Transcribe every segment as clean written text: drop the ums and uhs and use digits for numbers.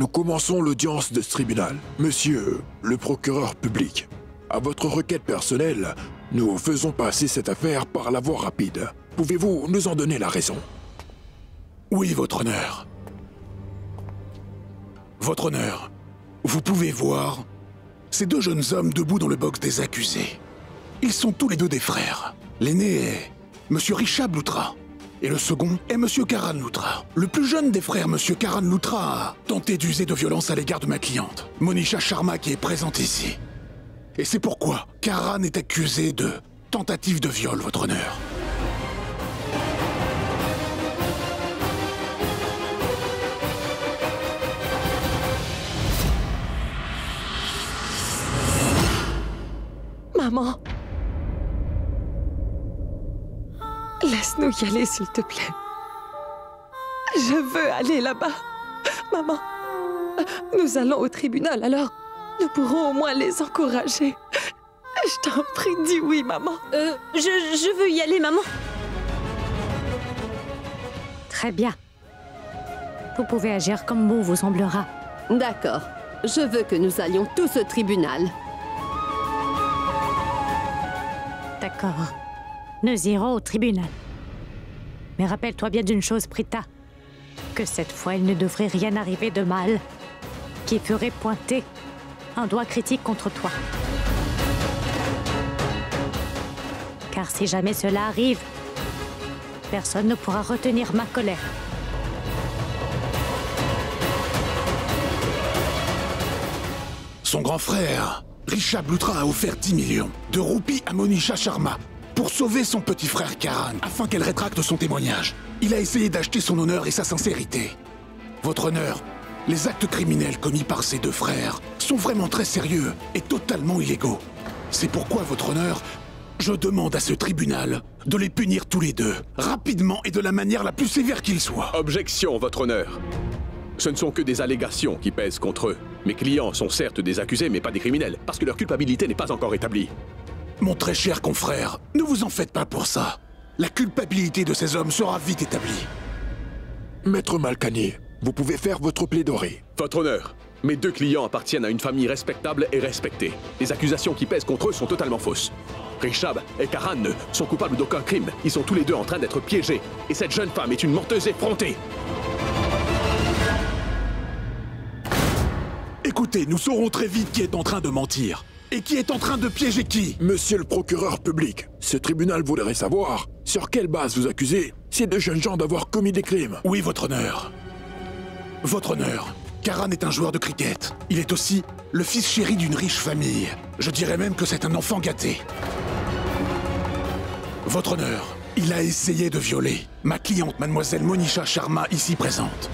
Nous commençons l'audience de ce tribunal. Monsieur le procureur public, à votre requête personnelle, nous faisons passer cette affaire par la voie rapide. Pouvez-vous nous en donner la raison? Oui, votre honneur. Votre honneur, vous pouvez voir ces deux jeunes hommes debout dans le box des accusés. Ils sont tous les deux des frères. L'aîné est Monsieur Richard Loutra. Et le second est Monsieur Karan Loutra. Le plus jeune des frères, Monsieur Karan Loutra, a tenté d'user de violence à l'égard de ma cliente, Monisha Sharma, qui est présente ici. Et c'est pourquoi Karan est accusé de tentative de viol, votre honneur. Maman. Laisse-nous y aller, s'il te plaît. Je veux aller là-bas. Maman, nous allons au tribunal, alors nous pourrons au moins les encourager. Je t'en prie, dis oui, maman. Je veux y aller, maman. Très bien. Vous pouvez agir comme bon vous semblera. D'accord. Je veux que nous allions tous au tribunal. D'accord. Nous irons au tribunal. Mais rappelle-toi bien d'une chose, Prita. Que cette fois, il ne devrait rien arriver de mal qui ferait pointer un doigt critique contre toi. Car si jamais cela arrive, personne ne pourra retenir ma colère. Son grand frère, Richard Loutra, a offert 10 millions de roupies à Monisha Sharma pour sauver son petit frère Karan, afin qu'elle rétracte son témoignage. Il a essayé d'acheter son honneur et sa sincérité. Votre honneur, les actes criminels commis par ces deux frères sont vraiment très sérieux et totalement illégaux. C'est pourquoi, votre honneur, je demande à ce tribunal de les punir tous les deux, rapidement et de la manière la plus sévère qu'il soit. Objection, votre honneur. Ce ne sont que des allégations qui pèsent contre eux. Mes clients sont certes des accusés, mais pas des criminels, parce que leur culpabilité n'est pas encore établie. Mon très cher confrère, ne vous en faites pas pour ça. La culpabilité de ces hommes sera vite établie. Maître Malkani, vous pouvez faire votre plaidoirie. Votre honneur, mes deux clients appartiennent à une famille respectable et respectée. Les accusations qui pèsent contre eux sont totalement fausses. Richab et Karan ne sont coupables d'aucun crime. Ils sont tous les deux en train d'être piégés. Et cette jeune femme est une menteuse effrontée. Écoutez, nous saurons très vite qui est en train de mentir. Et qui est en train de piéger qui? Monsieur le procureur public, ce tribunal voudrait savoir sur quelle base vous accusez ces deux jeunes gens d'avoir commis des crimes. Oui, votre honneur. Votre honneur, Karan est un joueur de cricket. Il est aussi le fils chéri d'une riche famille. Je dirais même que c'est un enfant gâté. Votre honneur, il a essayé de violer ma cliente, mademoiselle Monisha Sharma, ici présente.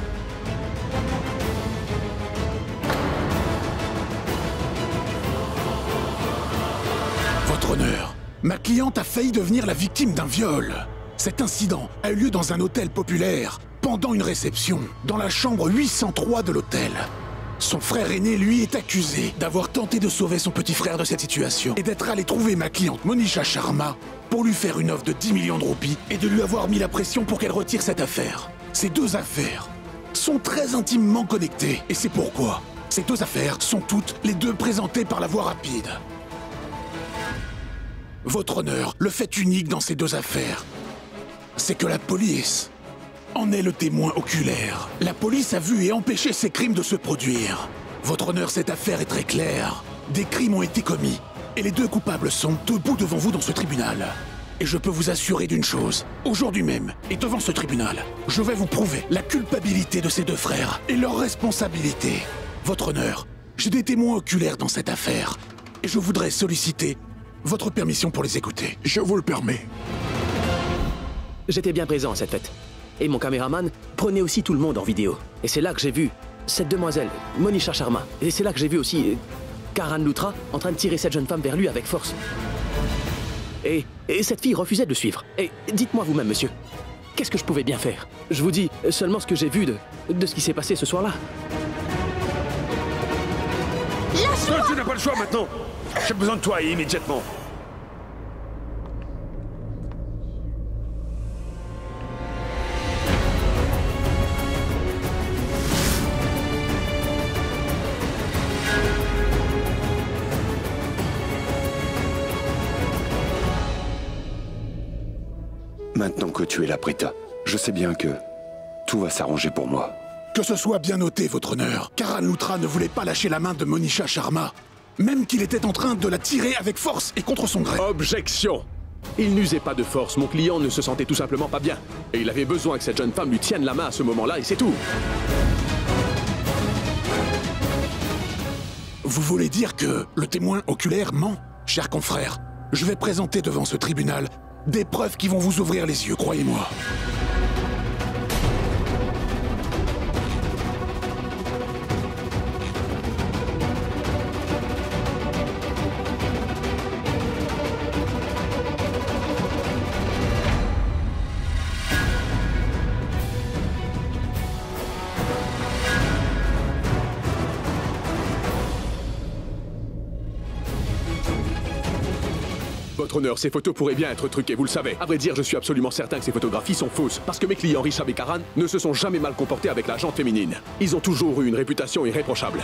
Votre honneur, ma cliente a failli devenir la victime d'un viol. Cet incident a eu lieu dans un hôtel populaire, pendant une réception, dans la chambre 803 de l'hôtel. Son frère aîné, lui, est accusé d'avoir tenté de sauver son petit frère de cette situation et d'être allé trouver ma cliente Monisha Sharma pour lui faire une offre de 10 millions de roupies et de lui avoir mis la pression pour qu'elle retire cette affaire. Ces deux affaires sont très intimement connectées et c'est pourquoi ces deux affaires sont toutes les deux présentées par la voie rapide. Votre honneur, le fait unique dans ces deux affaires, c'est que la police en est le témoin oculaire. La police a vu et empêché ces crimes de se produire. Votre honneur, cette affaire est très claire. Des crimes ont été commis, et les deux coupables sont debout devant vous dans ce tribunal. Et je peux vous assurer d'une chose, aujourd'hui même, et devant ce tribunal, je vais vous prouver la culpabilité de ces deux frères et leur responsabilité. Votre honneur, j'ai des témoins oculaires dans cette affaire, et je voudrais solliciter votre permission pour les écouter. Je vous le permets. J'étais bien présent à cette fête. Et mon caméraman prenait aussi tout le monde en vidéo. Et c'est là que j'ai vu cette demoiselle, Monisha Sharma. Et c'est là que j'ai vu aussi Karan Loutra en train de tirer cette jeune femme vers lui avec force. Et cette fille refusait de le suivre. Et dites-moi vous-même, monsieur, qu'est-ce que je pouvais bien faire? Je vous dis seulement ce que j'ai vu de ce qui s'est passé ce soir-là. Toi, tu n'as pas le choix maintenant. J'ai besoin de toi immédiatement. Maintenant que tu es là, Prita, je sais bien que tout va s'arranger pour moi. Que ce soit bien noté, votre honneur. Karan Loutra ne voulait pas lâcher la main de Monisha Sharma, même qu'il était en train de la tirer avec force et contre son gré. Objection! Il n'usait pas de force, mon client ne se sentait tout simplement pas bien. Et il avait besoin que cette jeune femme lui tienne la main à ce moment-là, et c'est tout. Vous voulez dire que le témoin oculaire ment? Cher confrère, je vais présenter devant ce tribunal des preuves qui vont vous ouvrir les yeux, croyez-moi. Votre honneur, ces photos pourraient bien être truquées, vous le savez. À vrai dire, je suis absolument certain que ces photographies sont fausses, parce que mes clients Rishab et Karan ne se sont jamais mal comportés avec la gente féminine. Ils ont toujours eu une réputation irréprochable.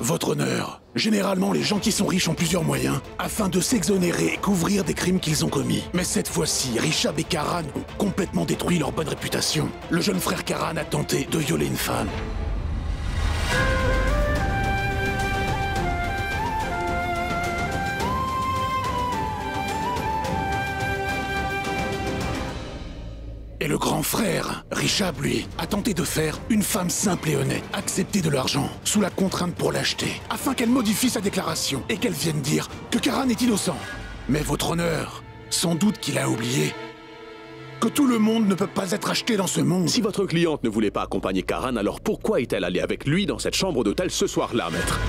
Votre honneur, généralement les gens qui sont riches ont plusieurs moyens afin de s'exonérer et couvrir des crimes qu'ils ont commis. Mais cette fois-ci, Rishab et Karan ont complètement détruit leur bonne réputation. Le jeune frère Karan a tenté de violer une femme. Et le grand frère, Rishab, lui, a tenté de faire une femme simple et honnête, accepter de l'argent, sous la contrainte pour l'acheter, afin qu'elle modifie sa déclaration et qu'elle vienne dire que Karan est innocent. Mais votre honneur, sans doute qu'il a oublié que tout le monde ne peut pas être acheté dans ce monde. Si votre cliente ne voulait pas accompagner Karan, alors pourquoi est-elle allée avec lui dans cette chambre d'hôtel ce soir-là, maître?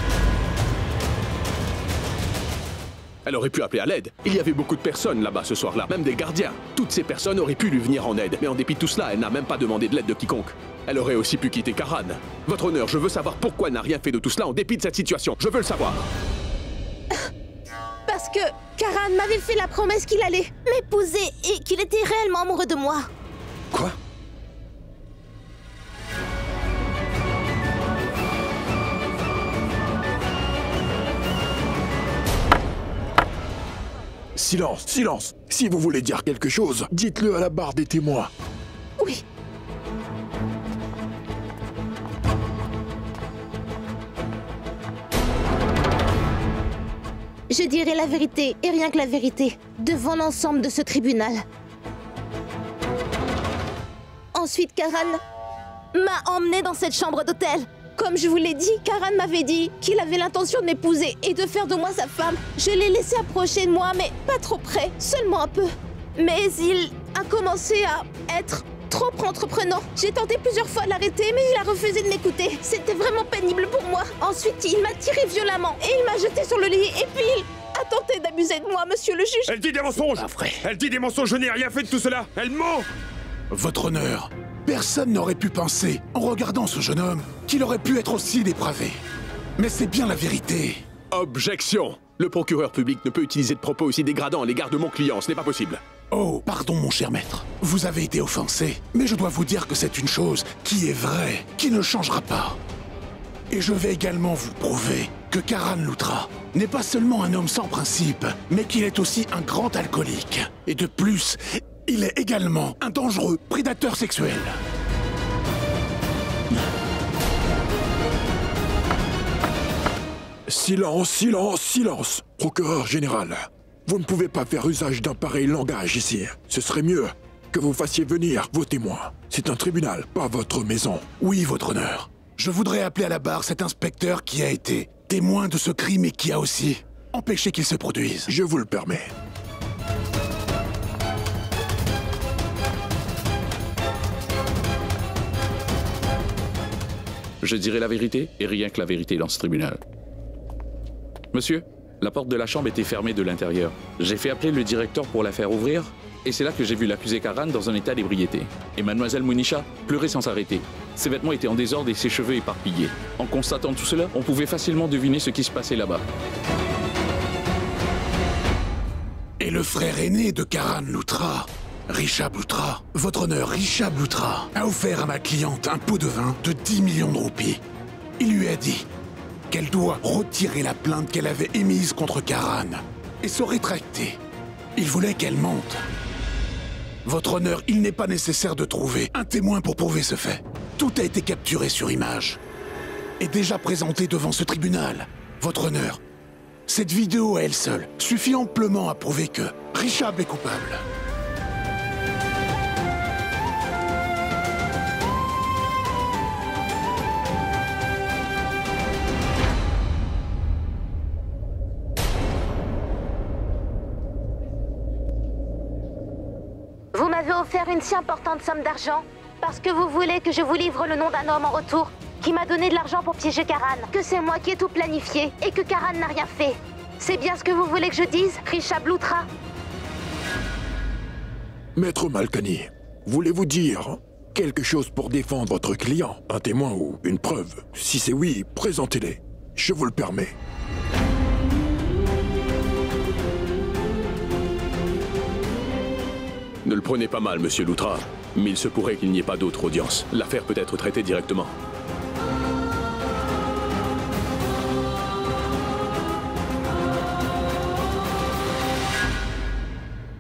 Elle aurait pu appeler à l'aide. Il y avait beaucoup de personnes là-bas ce soir-là, même des gardiens. Toutes ces personnes auraient pu lui venir en aide, mais en dépit de tout cela, elle n'a même pas demandé de l'aide de quiconque. Elle aurait aussi pu quitter Karan. Votre honneur, je veux savoir pourquoi elle n'a rien fait de tout cela en dépit de cette situation. Je veux le savoir. Parce que Karan m'avait fait la promesse qu'il allait m'épouser et qu'il était réellement amoureux de moi. Quoi? Silence, silence! Si vous voulez dire quelque chose, dites-le à la barre des témoins. Oui. Je dirai la vérité, et rien que la vérité, devant l'ensemble de ce tribunal. Ensuite, Karan m'a emmené dans cette chambre d'hôtel. Comme je vous l'ai dit, Karan m'avait dit qu'il avait l'intention de m'épouser et de faire de moi sa femme. Je l'ai laissé approcher de moi, mais pas trop près, seulement un peu. Mais il a commencé à être trop entreprenant. J'ai tenté plusieurs fois de l'arrêter, mais il a refusé de m'écouter. C'était vraiment pénible pour moi. Ensuite, il m'a tiré violemment et il m'a jeté sur le lit. Et puis, il a tenté d'abuser de moi, monsieur le juge. Elle dit des mensonges! Pas vrai. Elle dit des mensonges, je n'ai rien fait de tout cela! Elle ment! Votre honneur, personne n'aurait pu penser, en regardant ce jeune homme, qu'il aurait pu être aussi dépravé. Mais c'est bien la vérité. Objection! Le procureur public ne peut utiliser de propos aussi dégradants à l'égard de mon client, ce n'est pas possible. Oh, pardon mon cher maître. Vous avez été offensé, mais je dois vous dire que c'est une chose qui est vraie, qui ne changera pas. Et je vais également vous prouver que Karan Loutra n'est pas seulement un homme sans principe, mais qu'il est aussi un grand alcoolique. Et de plus, il est également un dangereux prédateur sexuel. Silence, silence, silence! Procureur général, vous ne pouvez pas faire usage d'un pareil langage ici. Ce serait mieux que vous fassiez venir vos témoins. C'est un tribunal, pas votre maison. Oui, votre honneur. Je voudrais appeler à la barre cet inspecteur qui a été témoin de ce crime et qui a aussi empêché qu'il se produise. Je vous le permets. Je dirai la vérité et rien que la vérité dans ce tribunal. Monsieur, la porte de la chambre était fermée de l'intérieur. J'ai fait appeler le directeur pour la faire ouvrir et c'est là que j'ai vu l'accusé Karan dans un état d'ébriété. Et mademoiselle Monisha pleurait sans s'arrêter. Ses vêtements étaient en désordre et ses cheveux éparpillés. En constatant tout cela, on pouvait facilement deviner ce qui se passait là-bas. Et le frère aîné de Karan Loutra, Rishab Loutra, votre honneur, Rishab Loutra, a offert à ma cliente un pot de vin de 10 millions de roupies. Il lui a dit qu'elle doit retirer la plainte qu'elle avait émise contre Karan et se rétracter. Il voulait qu'elle monte. Votre honneur, il n'est pas nécessaire de trouver un témoin pour prouver ce fait. Tout a été capturé sur image et déjà présenté devant ce tribunal. Votre honneur, cette vidéo à elle seule suffit amplement à prouver que Richab est coupable. Vous m'avez offert une si importante somme d'argent parce que vous voulez que je vous livre le nom d'un homme en retour qui m'a donné de l'argent pour piéger Karan, que c'est moi qui ai tout planifié et que Karan n'a rien fait. C'est bien ce que vous voulez que je dise, Richab Loutra? Maître Malkani, voulez-vous dire quelque chose pour défendre votre client? Un témoin ou une preuve? Si c'est oui, présentez-les. Je vous le permets. Ne le prenez pas mal, monsieur Loutra, mais il se pourrait qu'il n'y ait pas d'autre audience. L'affaire peut être traitée directement.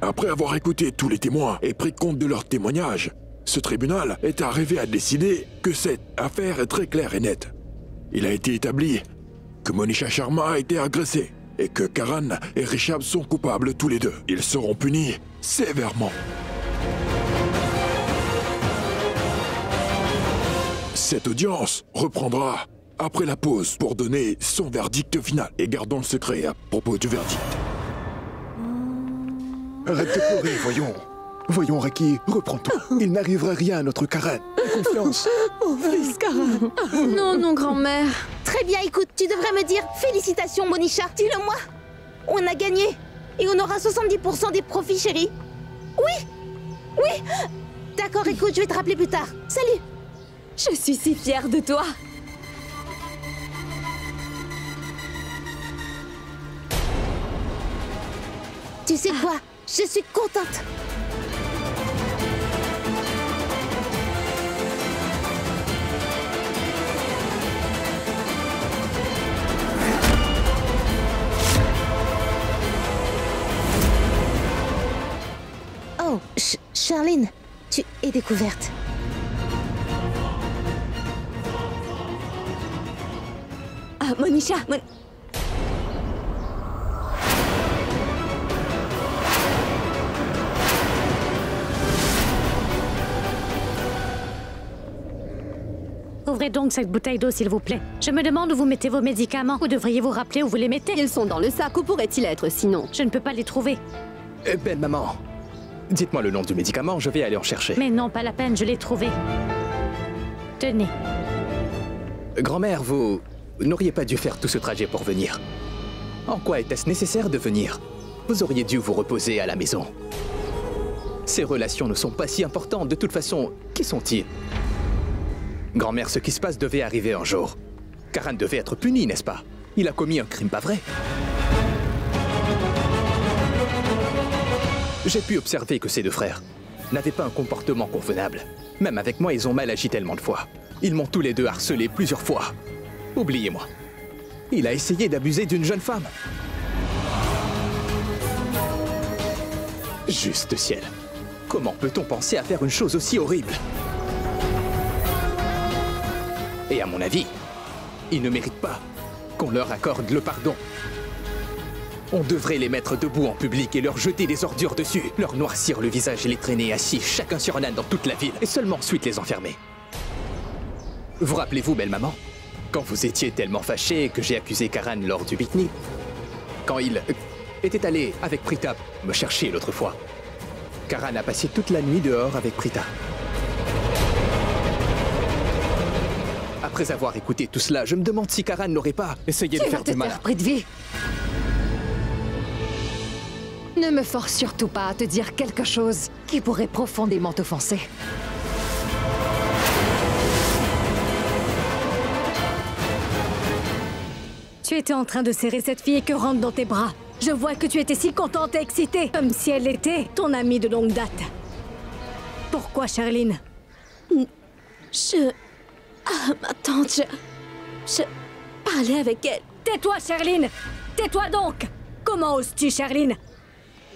Après avoir écouté tous les témoins et pris compte de leurs témoignages, ce tribunal est arrivé à décider que cette affaire est très claire et nette. Il a été établi que Monisha Sharma a été agressée et que Karan et Richab sont coupables tous les deux. Ils seront punis sévèrement. Cette audience reprendra après la pause pour donner son verdict final. Et gardons le secret à propos du verdict. Arrête de pleurer, voyons. Voyons, Raki, reprends-toi. Il n'arrivera rien à notre Karan. Confiance. Mon fils Karan. Non, non, grand-mère. Très bien, écoute, tu devrais me dire félicitations, Monisha. Dis-le-moi. On a gagné. Et on aura 70% des profits, chérie. Oui. Oui. D'accord, écoute, je vais te rappeler plus tard. Salut. Je suis si fière de toi. Tu sais quoi? Je suis contente. Oh, Charline, tu es découverte. Ah, Monisha, Ouvrez donc cette bouteille d'eau, s'il vous plaît. Je me demande où vous mettez vos médicaments. Vous devriez vous rappeler où vous les mettez. Ils sont dans le sac. Où pourraient-ils être sinon? Je ne peux pas les trouver. Belle maman, dites-moi le nom du médicament, je vais aller en chercher. Mais non, pas la peine, je l'ai trouvé. Tenez. Grand-mère, vous n'auriez pas dû faire tout ce trajet pour venir. En quoi était-ce nécessaire de venir? Vous auriez dû vous reposer à la maison. Ces relations ne sont pas si importantes. De toute façon, qui sont-ils? Grand-mère, ce qui se passe devait arriver un jour. Karan devait être puni, n'est-ce pas? Il a commis un crime, pas vrai? J'ai pu observer que ces deux frères n'avaient pas un comportement convenable. Même avec moi, ils ont mal agi tellement de fois. Ils m'ont tous les deux harcelé plusieurs fois. Oubliez-moi. Il a essayé d'abuser d'une jeune femme. Juste ciel. Comment peut-on penser à faire une chose aussi horrible? Et à mon avis, ils ne méritent pas qu'on leur accorde le pardon. On devrait les mettre debout en public et leur jeter des ordures dessus, leur noircir le visage et les traîner assis, chacun sur un âne dans toute la ville, et seulement ensuite les enfermer. Vous rappelez-vous, belle maman, quand vous étiez tellement fâchée que j'ai accusé Karan lors du pique-nique? Quand il était allé avec Prita me chercher l'autre fois. Karan a passé toute la nuit dehors avec Prita. Après avoir écouté tout cela, je me demande si Karan n'aurait pas essayé de faire du mal. Prithvi. Ne me force surtout pas à te dire quelque chose qui pourrait profondément t'offenser. Tu étais en train de serrer cette fille écœurante dans tes bras. Je vois que tu étais si contente et excitée, comme si elle était ton amie de longue date. Pourquoi, Charline? Ah, ma tante, je parlais avec elle. Tais-toi, Charline! Tais-toi donc! Comment oses-tu, Charline?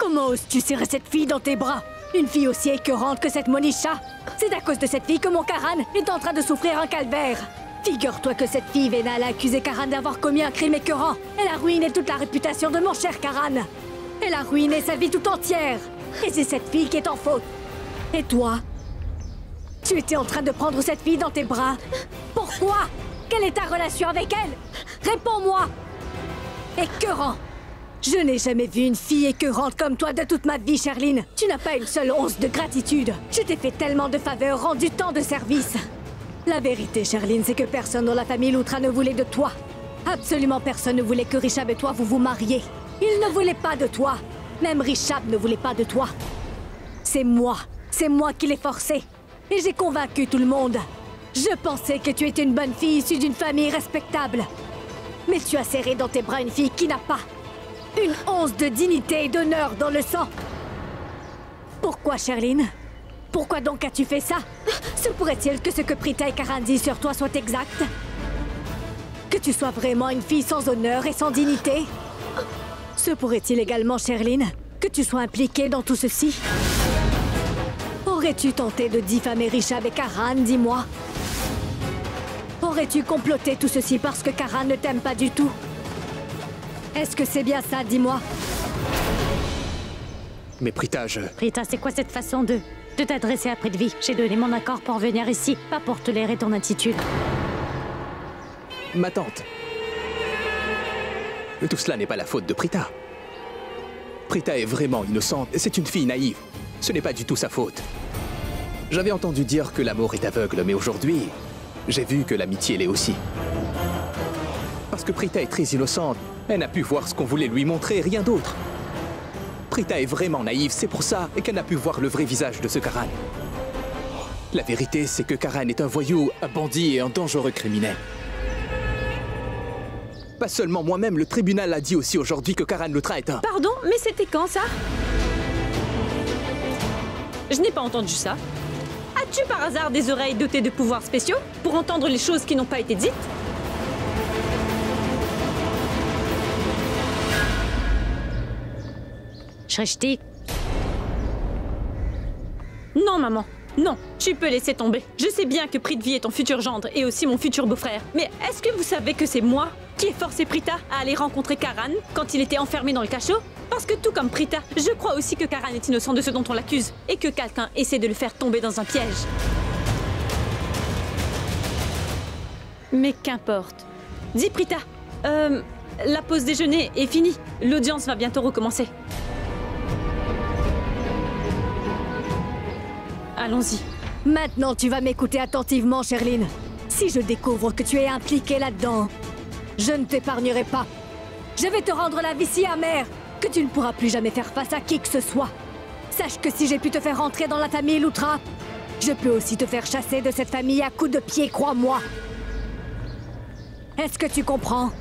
Comment oses-tu serrer cette fille dans tes bras? Une fille aussi écœurante que cette Monisha? C'est à cause de cette fille que mon Karan est en train de souffrir un calvaire. Figure-toi que cette fille vénale a accusé Karan d'avoir commis un crime écœurant. Elle a ruiné toute la réputation de mon cher Karan. Elle a ruiné sa vie tout entière. Et c'est cette fille qui est en faute. Et toi? Tu étais en train de prendre cette fille dans tes bras. Pourquoi? Quelle est ta relation avec elle? Réponds-moi! Écœurant! Je n'ai jamais vu une fille écœurante comme toi de toute ma vie, Sherline. Tu n'as pas une seule once de gratitude. Je t'ai fait tellement de faveurs, rendu tant de services. La vérité, Sherline, c'est que personne dans la famille Loutra ne voulait de toi. Absolument personne ne voulait que Rishab et toi vous mariez. Ils ne voulaient pas de toi. Même Rishab ne voulait pas de toi. C'est moi qui l'ai forcé. Et j'ai convaincu tout le monde. Je pensais que tu étais une bonne fille issue d'une famille respectable. Mais tu as serré dans tes bras une fille qui n'a pas une once de dignité et d'honneur dans le sang. Pourquoi, Sherline? Pourquoi donc as-tu fait ça? Se pourrait-il que ce que Prita et Karan disent sur toi soit exact? Que tu sois vraiment une fille sans honneur et sans dignité? Se pourrait-il également, Sherline, que tu sois impliquée dans tout ceci? Aurais-tu tenté de diffamer Rishab et Karan, dis-moi? Aurais-tu comploté tout ceci parce que Karan ne t'aime pas du tout? Est-ce que c'est bien ça, dis-moi? Mais Prita, Prita, c'est quoi cette façon de t'adresser à Prithvi? J'ai donné mon accord pour venir ici, pas pour tolérer ton attitude. Ma tante. Tout cela n'est pas la faute de Prita. Prita est vraiment innocente, c'est une fille naïve. Ce n'est pas du tout sa faute. J'avais entendu dire que l'amour est aveugle, mais aujourd'hui, j'ai vu que l'amitié l'est aussi. Parce que Prita est très innocente, elle n'a pu voir ce qu'on voulait lui montrer, rien d'autre. Prita est vraiment naïve, c'est pour ça qu'elle n'a pu voir le vrai visage de ce Karan. La vérité, c'est que Karan est un voyou, un bandit et un dangereux criminel. Pas seulement moi-même, le tribunal a dit aussi aujourd'hui que Karan Loutra est un... Pardon, mais c'était quand ça? Je n'ai pas entendu ça. As-tu par hasard des oreilles dotées de pouvoirs spéciaux pour entendre les choses qui n'ont pas été dites? Shrishti. Non, maman. Non, tu peux laisser tomber. Je sais bien que Prithvi est ton futur gendre et aussi mon futur beau-frère. Mais est-ce que vous savez que c'est moi qui ai forcé Prita à aller rencontrer Karan quand il était enfermé dans le cachot? Parce que tout comme Prita, je crois aussi que Karan est innocent de ce dont on l'accuse et que quelqu'un essaie de le faire tomber dans un piège. Mais qu'importe. Dis Prita, la pause déjeuner est finie. L'audience va bientôt recommencer. Allons-y. Maintenant, tu vas m'écouter attentivement, Sherline. Si je découvre que tu es impliquée là-dedans, je ne t'épargnerai pas. Je vais te rendre la vie si amère que tu ne pourras plus jamais faire face à qui que ce soit. Sache que si j'ai pu te faire rentrer dans la famille Loutra, je peux aussi te faire chasser de cette famille à coups de pied, crois-moi. Est-ce que tu comprends?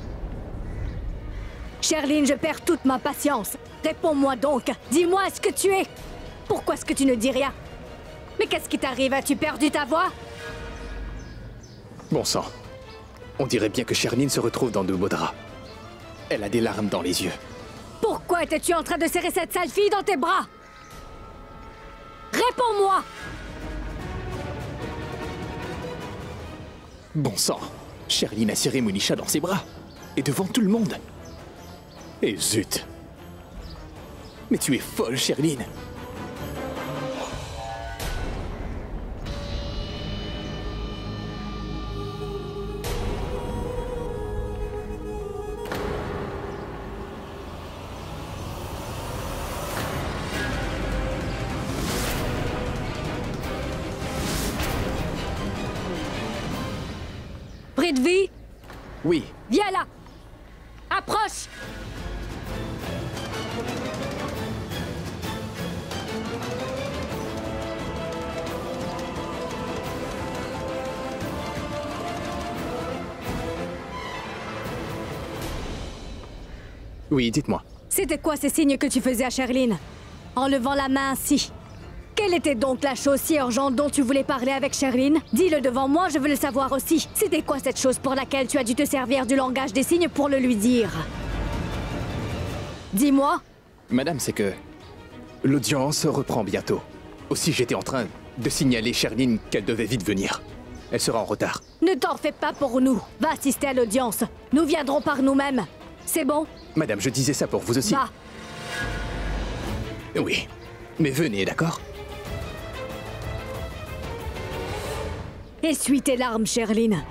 Sherline, je perds toute ma patience. Réponds-moi donc. Dis-moi ce que tu es. Pourquoi est-ce que tu ne dis rien? Mais qu'est-ce qui t'arrive? As-tu perdu ta voix? Bon sang. On dirait bien que Sherline se retrouve dans de beaux draps. Elle a des larmes dans les yeux. Pourquoi étais-tu en train de serrer cette sale fille dans tes bras? Réponds-moi! Bon sang. Sherline a serré Monisha dans ses bras. Et devant tout le monde. Et zut. Mais tu es folle, Sherline. Prithvi? Oui. Viens là! Approche! Oui, dites-moi. C'était quoi ces signes que tu faisais à Sherline? En levant la main ainsi. Quelle était donc la chose si urgente dont tu voulais parler avec Sherline? Dis-le devant moi, je veux le savoir aussi. C'était quoi cette chose pour laquelle tu as dû te servir du langage des signes pour le lui dire? Dis-moi. Madame, c'est que L'audience reprend bientôt. Aussi, j'étais en train de signaler Sherline qu'elle devait vite venir. Elle sera en retard. Ne t'en fais pas pour nous. Va assister à l'audience. Nous viendrons par nous-mêmes. C'est bon? Madame, je disais ça pour vous aussi. Va. Oui. Mais venez, d'accord? Essuie tes larmes, Sherline.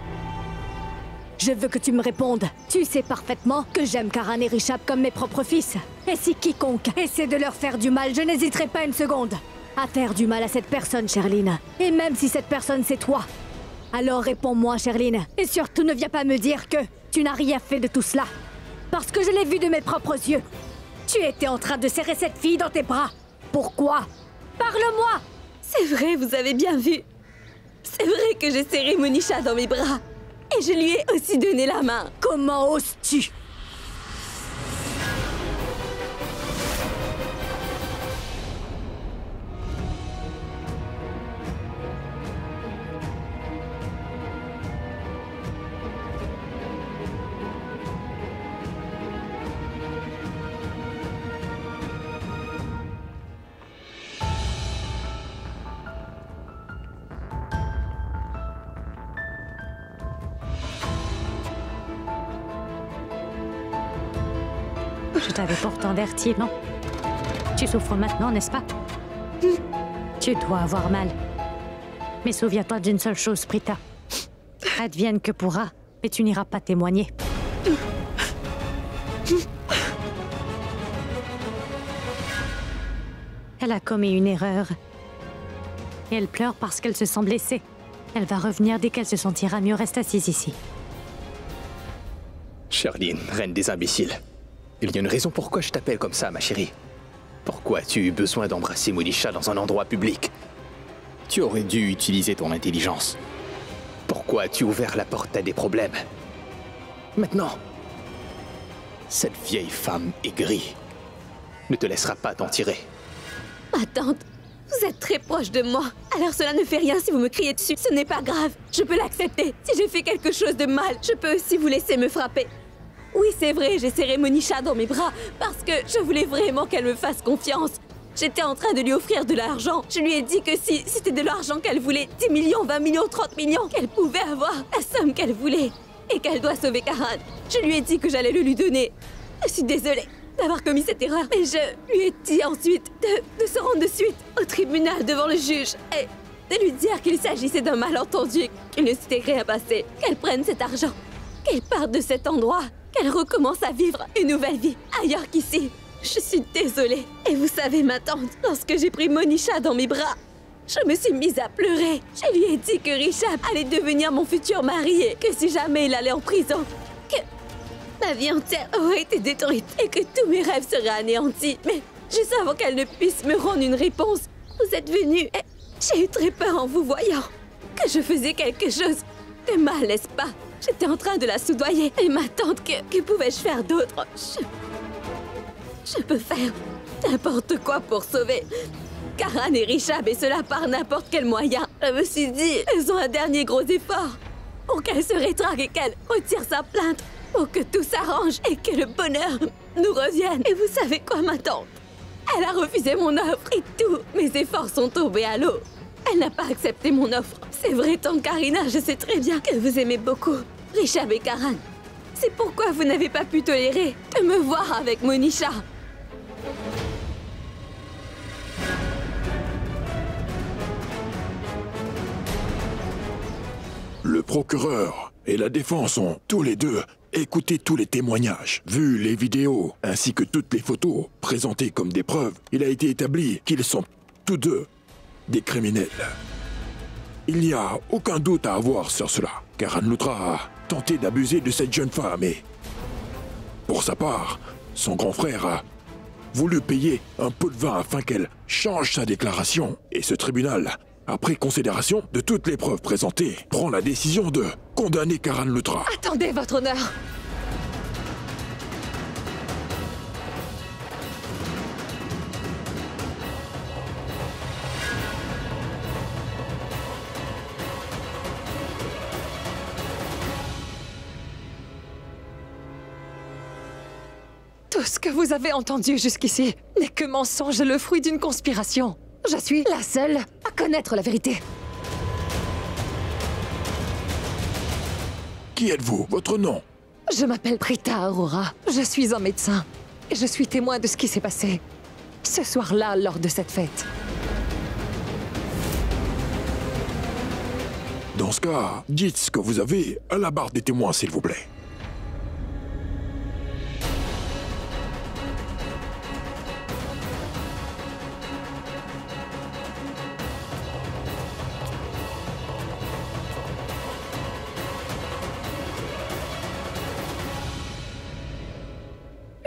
Je veux que tu me répondes. Tu sais parfaitement que j'aime Karan et Rishab comme mes propres fils. Et si quiconque essaie de leur faire du mal, je n'hésiterai pas une seconde à faire du mal à cette personne, Sherline. Et même si cette personne, c'est toi. Alors réponds-moi, Sherline. Et surtout, ne viens pas me dire que tu n'as rien fait de tout cela. Parce que je l'ai vu de mes propres yeux. Tu étais en train de serrer cette fille dans tes bras. Pourquoi? Parle-moi! C'est vrai, vous avez bien vu. C'est vrai que j'ai serré Monisha dans mes bras. Et je lui ai aussi donné la main. Comment oses-tu? Je t'avais pourtant averti, non? Tu souffres maintenant, n'est-ce pas? Tu dois avoir mal. Mais souviens-toi d'une seule chose, Prita. Advienne que pourra, mais tu n'iras pas témoigner. Elle a commis une erreur. Et elle pleure parce qu'elle se sent blessée. Elle va revenir dès qu'elle se sentira mieux. Reste assise ici. Sherline, reine des imbéciles. Il y a une raison pourquoi je t'appelle comme ça, ma chérie. Pourquoi as-tu eu besoin d'embrasser Monisha dans un endroit public? Tu aurais dû utiliser ton intelligence. Pourquoi as-tu ouvert la porte à des problèmes? Maintenant, cette vieille femme aigrie ne te laissera pas t'en tirer. Ma tante, vous êtes très proche de moi. Alors cela ne fait rien si vous me criez dessus. Ce n'est pas grave. Je peux l'accepter. Si j'ai fait quelque chose de mal, je peux aussi vous laisser me frapper. Oui, c'est vrai, j'ai serré Monisha dans mes bras parce que je voulais vraiment qu'elle me fasse confiance. J'étais en train de lui offrir de l'argent. Je lui ai dit que si c'était de l'argent qu'elle voulait, 10 millions, 20 millions, 30 millions, qu'elle pouvait avoir la somme qu'elle voulait et qu'elle doit sauver Karan. Je lui ai dit que j'allais le lui donner. Je suis désolée d'avoir commis cette erreur, mais je lui ai dit ensuite de se rendre de suite au tribunal devant le juge et de lui dire qu'il s'agissait d'un malentendu, qu'il ne s'était rien passé, qu'elle prenne cet argent, qu'elle parte de cet endroit, qu'elle recommence à vivre une nouvelle vie ailleurs qu'ici. Je suis désolée. Et vous savez, ma tante, lorsque j'ai pris Monisha dans mes bras, je me suis mise à pleurer. Je lui ai dit que Rishab allait devenir mon futur mari et que si jamais il allait en prison, que ma vie entière aurait été détruite et que tous mes rêves seraient anéantis. Mais juste avant qu'elle ne puisse me rendre une réponse, vous êtes venu et j'ai eu très peur en vous voyant. Que je faisais quelque chose de mal, n'est-ce pas? J'étais en train de la soudoyer. Et ma tante, que pouvais-je faire d'autre? Je peux faire n'importe quoi pour sauver Karan et Rishab, et cela par n'importe quel moyen. Je me suis dit, elles ont un dernier gros effort pour qu'elle se rétracte et qu'elle retire sa plainte, pour que tout s'arrange et que le bonheur nous revienne. Et vous savez quoi, ma tante? Elle a refusé mon offre et tous mes efforts sont tombés à l'eau. Elle n'a pas accepté mon offre. C'est vrai, tante Karina, je sais très bien que vous aimez beaucoup Rishab et Karan. C'est pourquoi vous n'avez pas pu tolérer de me voir avec Monisha. Le procureur et la défense ont tous les deux écouté tous les témoignages, vu les vidéos, ainsi que toutes les photos présentées comme des preuves. Il a été établi qu'ils sont tous deux des criminels. Il n'y a aucun doute à avoir sur cela. Karan Loutra a tenté d'abuser de cette jeune femme et, pour sa part, son grand frère a voulu payer un pot de vin afin qu'elle change sa déclaration. Et ce tribunal, après considération de toutes les preuves présentées, prend la décision de condamner Karan Loutra. Attendez, votre honneur. Tous ce que vous avez entendu jusqu'ici n'est que mensonge et le fruit d'une conspiration. Je suis la seule à connaître la vérité. Qui êtes-vous? Votre nom? Je m'appelle Prita Aurora. Je suis un médecin. Et je suis témoin de ce qui s'est passé ce soir-là lors de cette fête. Dans ce cas, dites ce que vous avez à la barre des témoins, s'il vous plaît.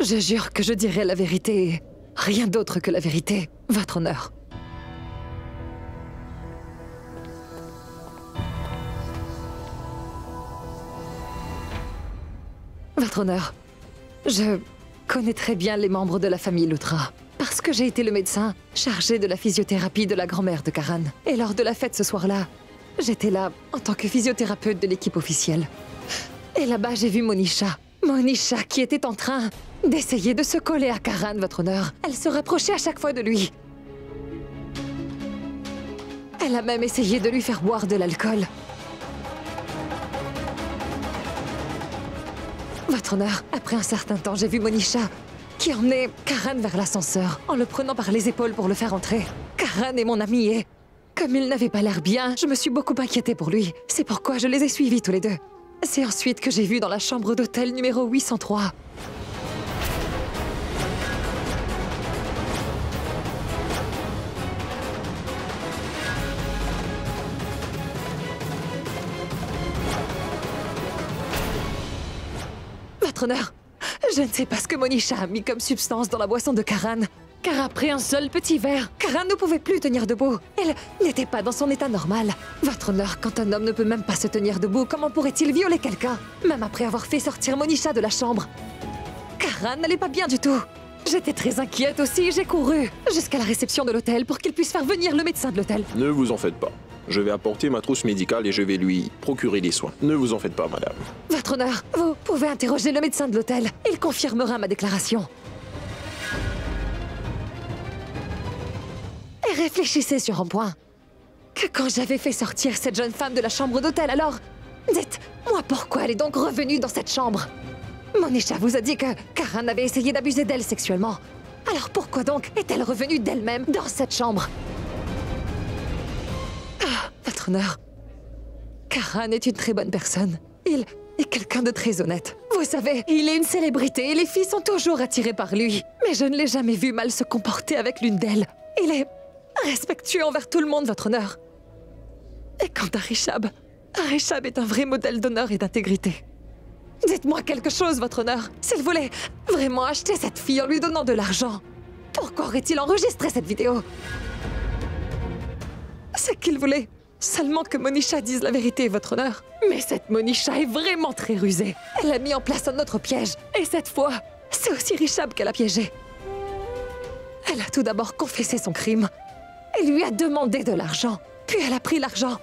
Je jure que je dirai la vérité. Rien d'autre que la vérité, votre honneur. Votre honneur, je connais très bien les membres de la famille Lutra, parce que j'ai été le médecin chargé de la physiothérapie de la grand-mère de Karan. Et lors de la fête ce soir-là, j'étais là en tant que physiothérapeute de l'équipe officielle. Et là-bas, j'ai vu Monisha. Monisha qui était en train d'essayer de se coller à Karan, votre honneur. Elle se rapprochait à chaque fois de lui. Elle a même essayé de lui faire boire de l'alcool. Votre honneur, après un certain temps, j'ai vu Monisha qui emmenait Karan vers l'ascenseur en le prenant par les épaules pour le faire entrer. Karan est mon ami et, comme il n'avait pas l'air bien, je me suis beaucoup inquiétée pour lui. C'est pourquoi je les ai suivis tous les deux. C'est ensuite que j'ai vu dans la chambre d'hôtel numéro 803. Votre honneur, je ne sais pas ce que Monisha a mis comme substance dans la boisson de Karan. Car après un seul petit verre, Karan ne pouvait plus tenir debout. Elle n'était pas dans son état normal. Votre honneur, quand un homme ne peut même pas se tenir debout, comment pourrait-il violer quelqu'un? Même après avoir fait sortir Monisha de la chambre. Karan n'allait pas bien du tout. J'étais très inquiète aussi, j'ai couru jusqu'à la réception de l'hôtel pour qu'il puisse faire venir le médecin de l'hôtel. Ne vous en faites pas. Je vais apporter ma trousse médicale et je vais lui procurer les soins. Ne vous en faites pas, madame. Votre honneur, vous pouvez interroger le médecin de l'hôtel. Il confirmera ma déclaration. Et réfléchissez sur un point. Que quand j'avais fait sortir cette jeune femme de la chambre d'hôtel, alors... Dites-moi pourquoi elle est donc revenue dans cette chambre? Monisha vous a dit que Karan avait essayé d'abuser d'elle sexuellement. Alors pourquoi donc est-elle revenue d'elle-même dans cette chambre? Ah, votre honneur. Karan est une très bonne personne. Il est quelqu'un de très honnête. Vous savez, il est une célébrité et les filles sont toujours attirées par lui. Mais je ne l'ai jamais vu mal se comporter avec l'une d'elles. Il est respectueux envers tout le monde, votre honneur. Et quant à Rishab, Rishab est un vrai modèle d'honneur et d'intégrité. Dites-moi quelque chose, votre honneur. S'il voulait vraiment acheter cette fille en lui donnant de l'argent, pourquoi aurait-il enregistré cette vidéo? C'est qu'il voulait seulement que Monisha dise la vérité, votre honneur. Mais cette Monisha est vraiment très rusée. Elle a mis en place un autre piège. Et cette fois, c'est aussi Rishab qu'elle a piégé. Elle a tout d'abord confessé son crime. Elle lui a demandé de l'argent. Puis elle a pris l'argent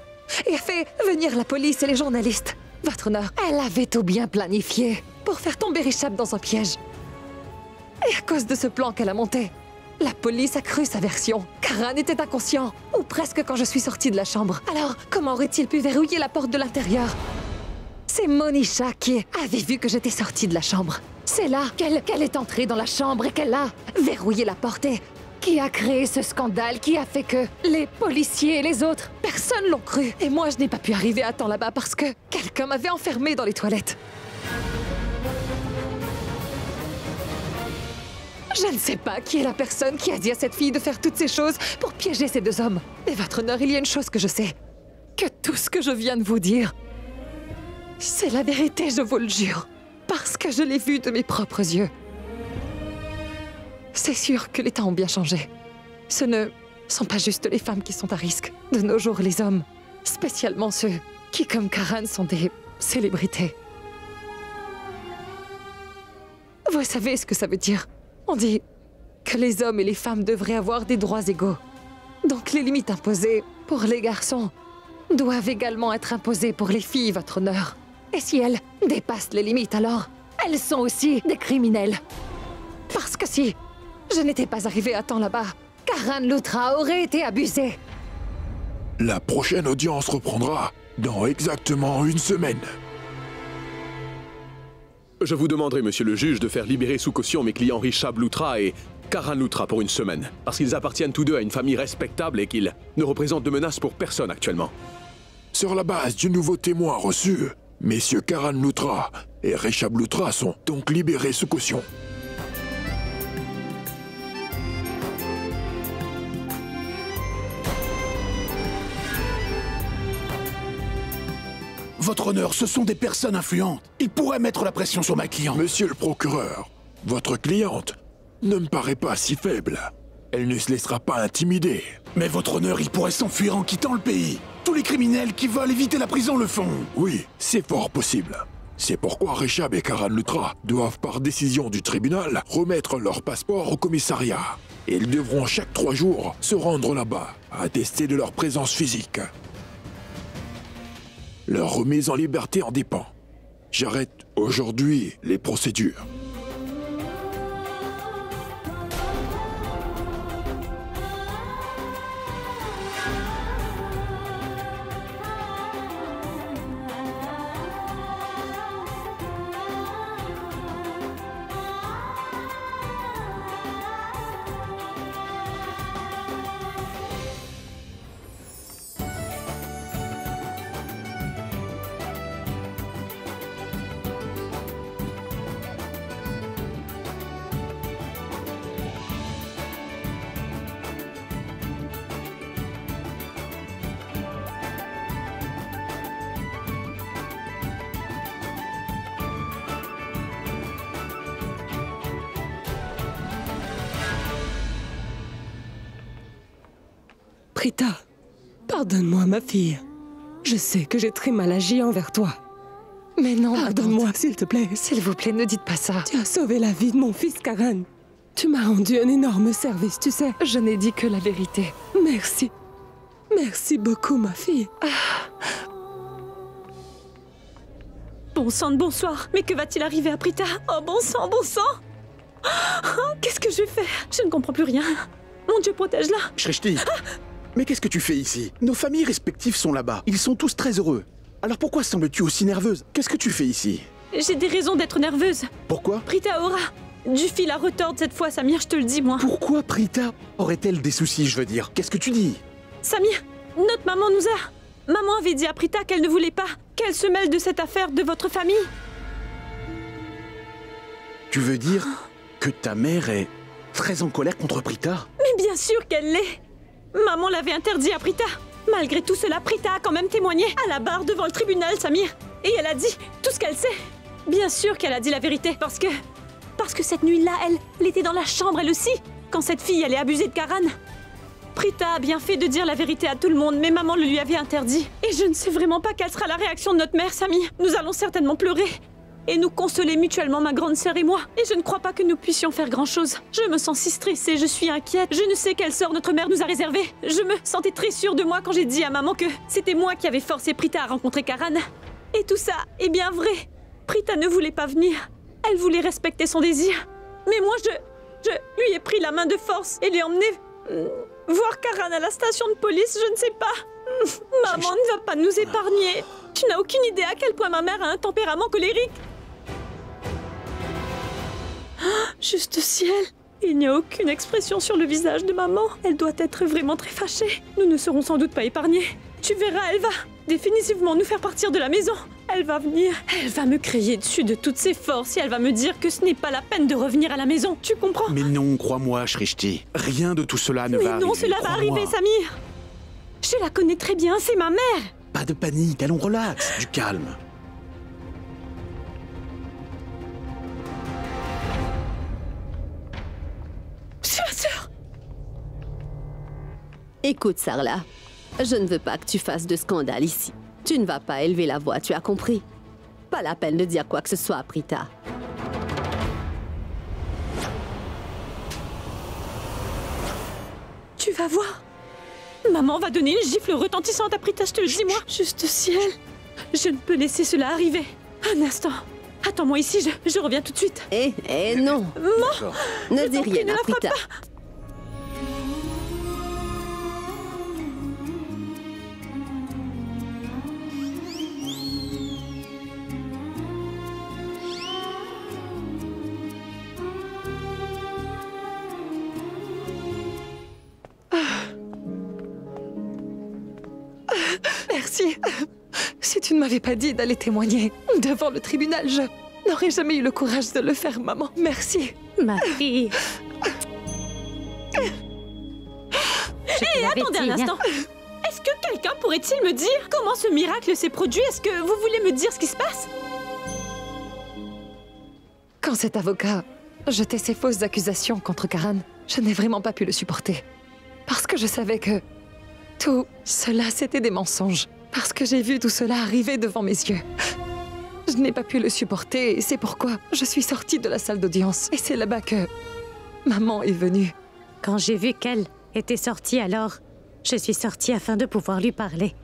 et a fait venir la police et les journalistes. Votre honneur, elle avait tout bien planifié pour faire tomber Rishab dans un piège. Et à cause de ce plan qu'elle a monté, la police a cru sa version. Karan était inconscient, ou presque quand je suis sortie de la chambre. Alors, comment aurait-il pu verrouiller la porte de l'intérieur? C'est Monisha qui avait vu que j'étais sortie de la chambre. C'est là qu'elle est entrée dans la chambre et qu'elle a verrouillé la porte et qui a créé ce scandale qui a fait que les policiers et les autres, personne l'ont cru. Et moi, je n'ai pas pu arriver à temps là-bas parce que quelqu'un m'avait enfermée dans les toilettes. Je ne sais pas qui est la personne qui a dit à cette fille de faire toutes ces choses pour piéger ces deux hommes. Mais votre honneur, il y a une chose que je sais. Que tout ce que je viens de vous dire, c'est la vérité, je vous le jure. Parce que je l'ai vu de mes propres yeux. C'est sûr que les temps ont bien changé. Ce ne sont pas juste les femmes qui sont à risque. De nos jours, les hommes, spécialement ceux qui, comme Karan, sont des célébrités. Vous savez ce que ça veut dire? On dit que les hommes et les femmes devraient avoir des droits égaux. Donc les limites imposées pour les garçons doivent également être imposées pour les filles, votre honneur. Et si elles dépassent les limites, alors elles sont aussi des criminels. Parce que si je n'étais pas arrivée à temps là-bas, Karan Lutra aurait été abusé. La prochaine audience reprendra dans exactement 1 semaine. Je vous demanderai, monsieur le juge, de faire libérer sous caution mes clients Rishab Lutra et Karan Lutra pour 1 semaine, parce qu'ils appartiennent tous deux à une famille respectable et qu'ils ne représentent de menace pour personne actuellement. Sur la base du nouveau témoin reçu, messieurs Karan Lutra et Rishab Lutra sont donc libérés sous caution. Votre honneur, ce sont des personnes influentes. Ils pourraient mettre la pression sur ma cliente. Monsieur le procureur, votre cliente ne me paraît pas si faible. Elle ne se laissera pas intimider. Mais votre honneur, il pourrait s'enfuir en quittant le pays. Tous les criminels qui veulent éviter la prison le font. Oui, c'est fort possible. C'est pourquoi Rishab et Karan Lutra doivent, par décision du tribunal, remettre leur passeport au commissariat. Et ils devront chaque 3 jours se rendre là-bas, attester de leur présence physique. Leur remise en liberté en dépend. J'arrête aujourd'hui les procédures. Prita, pardonne-moi, ma fille. Je sais que j'ai très mal agi envers toi. Mais non, pardonne-moi, s'il te plaît. S'il vous plaît, ne dites pas ça. Tu as sauvé la vie de mon fils, Karan. Tu m'as rendu un énorme service, tu sais. Je n'ai dit que la vérité. Merci. Merci beaucoup, ma fille. Bon sang de bonsoir. Mais que va-t-il arriver à Prita? Oh, bon sang, bon sang. Oh, qu'est-ce que je vais faire? Je ne comprends plus rien. Mon Dieu, protège-la. Shrishti, mais qu'est-ce que tu fais ici? Nos familles respectives sont là-bas. Ils sont tous très heureux. Alors pourquoi sembles-tu aussi nerveuse? Qu'est-ce que tu fais ici? J'ai des raisons d'être nerveuse. Pourquoi? Prita aura du fil à retordre cette fois, Samir, je te le dis, moi. Pourquoi Prita aurait-elle des soucis, je veux dire? Qu'est-ce que tu dis? Samir, notre maman nous a... Maman avait dit à Prita qu'elle ne voulait pas qu'elle se mêle de cette affaire de votre famille. Tu veux dire que ta mère est très en colère contre Prita? Mais bien sûr qu'elle l'est. Maman l'avait interdit à Prita. Malgré tout cela, Prita a quand même témoigné à la barre devant le tribunal, Samir. Et elle a dit tout ce qu'elle sait. Bien sûr qu'elle a dit la vérité, parce que cette nuit-là, elle était dans la chambre, elle aussi, quand cette fille allait abuser de Karan. Prita a bien fait de dire la vérité à tout le monde, mais maman le lui avait interdit. Et je ne sais vraiment pas quelle sera la réaction de notre mère, Samir. Nous allons certainement pleurer et nous consoler mutuellement, ma grande sœur et moi. Et je ne crois pas que nous puissions faire grand-chose. Je me sens si stressée, je suis inquiète. Je ne sais quel sort notre mère nous a réservé. Je me sentais très sûre de moi quand j'ai dit à maman que c'était moi qui avais forcé Prita à rencontrer Karan. Et tout ça est bien vrai. Prita ne voulait pas venir. Elle voulait respecter son désir. Mais moi, je lui ai pris la main de force et l'ai emmené voir Karan à la station de police, je ne sais pas. Maman ne va pas nous épargner. Tu n'as aucune idée à quel point ma mère a un tempérament colérique. Juste ciel, il n'y a aucune expression sur le visage de maman. Elle doit être vraiment très fâchée. Nous ne serons sans doute pas épargnés. Tu verras, elle va définitivement nous faire partir de la maison. Elle va venir, elle va me crier dessus de toutes ses forces et elle va me dire que ce n'est pas la peine de revenir à la maison. Tu comprends? Mais non, crois-moi, Shrishti. Rien de tout cela ne va arriver. Mais non, cela va arriver, Samir. Je la connais très bien, c'est ma mère. Pas de panique, allons relax, du calme. C'est ma sœur. Écoute, Sarla, je ne veux pas que tu fasses de scandale ici. Tu ne vas pas élever la voix, tu as compris? Pas la peine de dire quoi que ce soit à Prita. Tu vas voir. Maman va donner une gifle retentissante à Prita, je te le dis, moi. Juste ciel. Je ne peux laisser cela arriver. Un instant. Attends-moi ici, je reviens tout de suite. Non. Maman, ne dis rien à Prita. Merci. Si tu ne m'avais pas dit d'aller témoigner devant le tribunal, je n'aurais jamais eu le courage de le faire, maman. Merci. Ma fille. Hé, attendez un instant. Est-ce que quelqu'un pourrait-il me dire comment ce miracle s'est produit? Est-ce que vous voulez me dire ce qui se passe? Quand cet avocat jetait ses fausses accusations contre Karan, je n'ai vraiment pas pu le supporter. Parce que je savais que tout cela, c'était des mensonges. Parce que j'ai vu tout cela arriver devant mes yeux. Je n'ai pas pu le supporter et c'est pourquoi je suis sortie de la salle d'audience. Et c'est là-bas que maman est venue. Quand j'ai vu qu'elle était sortie alors, je suis sortie afin de pouvoir lui parler.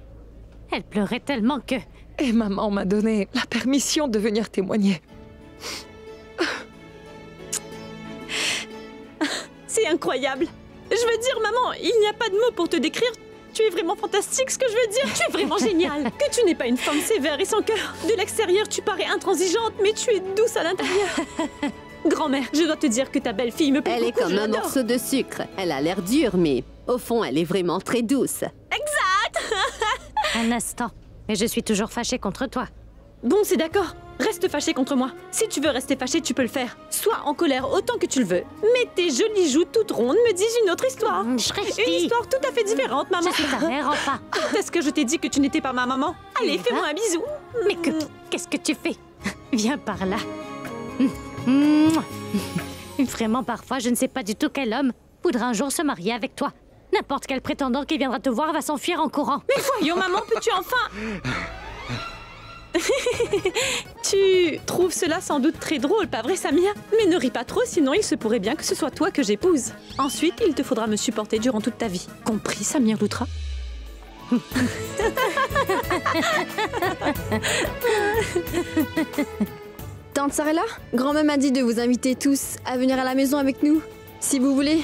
Elle pleurait tellement que... Et maman m'a donné la permission de venir témoigner. C'est incroyable. Je veux dire, maman, il n'y a pas de mots pour te décrire. Tu es vraiment fantastique, ce que je veux dire. Tu es vraiment géniale. Que tu n'es pas une femme sévère et sans cœur. De l'extérieur, tu parais intransigeante, mais tu es douce à l'intérieur. Grand-mère, je dois te dire que ta belle-fille me plaît beaucoup. Elle est comme un morceau de sucre. Elle a l'air dure, mais au fond, elle est vraiment très douce. Exact. Un instant. Mais je suis toujours fâchée contre toi. Bon, c'est d'accord. Reste fâchée contre moi. Si tu veux rester fâchée, tu peux le faire. Sois en colère autant que tu le veux. Mais tes jolies joues toutes rondes me disent une autre histoire. Une histoire tout à fait différente, maman. Je suis ta mère, enfin. Est-ce que je t'ai dit que tu n'étais pas ma maman? Allez, fais-moi un bisou. Mais qu'est-ce que tu fais? Viens par là. Vraiment, parfois, je ne sais pas du tout quel homme voudra un jour se marier avec toi. N'importe quel prétendant qui viendra te voir va s'enfuir en courant. Mais voyons, maman, peux-tu enfin... Tu trouves cela sans doute très drôle, pas vrai, Samir? Mais ne ris pas trop, sinon il se pourrait bien que ce soit toi que j'épouse. Ensuite, il te faudra me supporter durant toute ta vie. Compris, Samir Loutra? Tante Sarella, grand-mère m'a dit de vous inviter tous à venir à la maison avec nous, si vous voulez.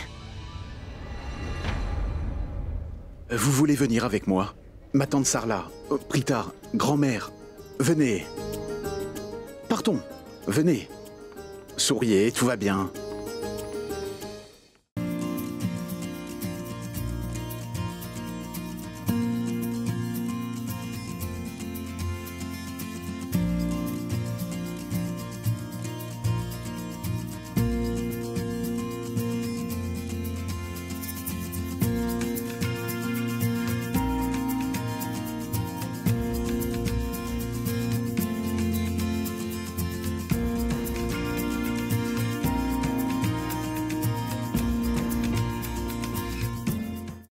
Vous voulez venir avec moi? Ma tante Sarla, Prita, grand-mère, venez. Partons, venez. Souriez, tout va bien.